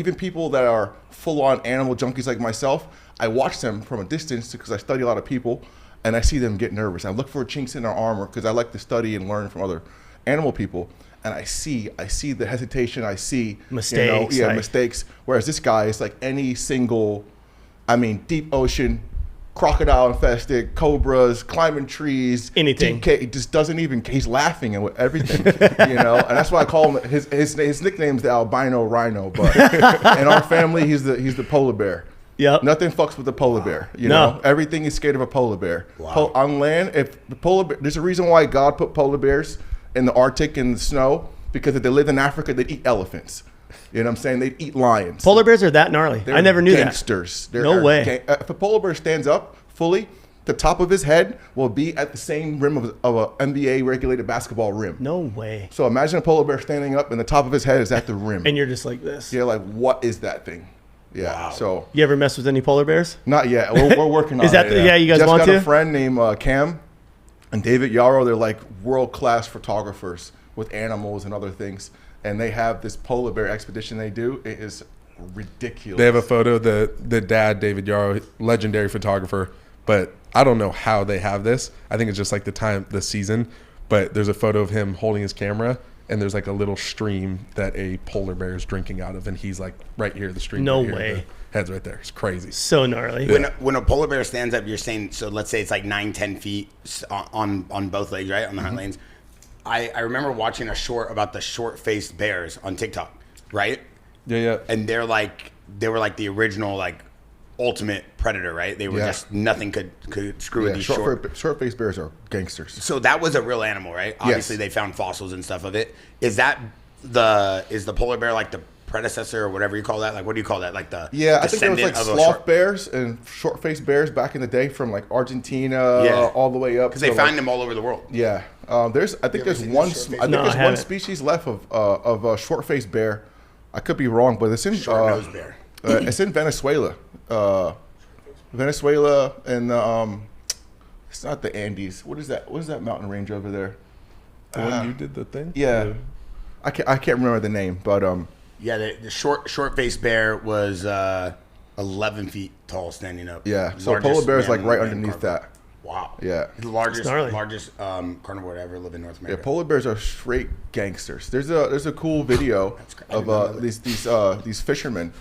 even people that are full-on animal junkies like myself, I watch them from a distance because I study a lot of people, and I see them get nervous. I look for chinks in their armor because I like to study and learn from other animal people. And I see the hesitation. I see mistakes. Mistakes. Whereas this guy is like any single, deep ocean, crocodile infested, cobras, climbing trees, anything. He just doesn't even. He's laughing at everything, And that's why I call him. His nickname's the albino rhino. But in our family, he's the polar bear. Yep. Nothing fucks with the polar bear. You know, everything is scared of a polar bear. Wow. On land, if the polar bear, there's a reason why God put polar bears in the Arctic and the snow, because if they lived in Africa, they'd eat elephants. You know what I'm saying? They'd eat lions. Polar bears are that gnarly. I never knew gangsters. that. No way. If a polar bear stands up fully, the top of his head will be at the same rim of a NBA regulated basketball rim. No way. So imagine a polar bear standing up and the top of his head is at the rim. And you're just like this. You're like, what is that thing? Yeah. Wow. So you ever mess with any polar bears? not yet. We're working on it. Is that you guys Just want got to? a friend named Cam and David Yarrow. They're like world-class photographers with animals and other things. And they have this polar bear expedition they do. It is ridiculous. They have a photo, the dad, David Yarrow, legendary photographer, but I don't know how they have this. I think it's just like the season, but there's a photo of him holding his camera, and there's like a little stream that a polar bear is drinking out of, and he's like right here, the stream. No right here, way. the head's right there. It's crazy. So gnarly. When a polar bear stands up, you're saying, so let's say it's like 9-10 feet on both legs, right? On the hind lanes. I remember watching a short about the short-faced bears on TikTok, right? Yeah. And they were like the original like ultimate predator, right? They were just nothing could screw with these short-faced bears are gangsters. So that was a real animal, right? Obviously, they found fossils and stuff of it. Is the polar bear like the predecessor or whatever you call that? Like, what do you call that? Like the I think there was like descendant of a sloth bears and short-faced bears back in the day from like Argentina all the way up. Because they find them all over the world. Yeah. There's one species left of short-faced bear. I could be wrong, but it's in Short-nosed bear. It's in Venezuela. Venezuela and it's not the Andes. What is that? What is that mountain range over there? The one you did the thing? Yeah. I can't remember the name, but Yeah, the short-faced bear was 11 feet tall standing up. yeah. So polar bear is like right underneath that. Wow. Yeah. The largest carnivore to ever live in North Yeah, America. polar bears are straight gangsters. There's a cool video of these fishermen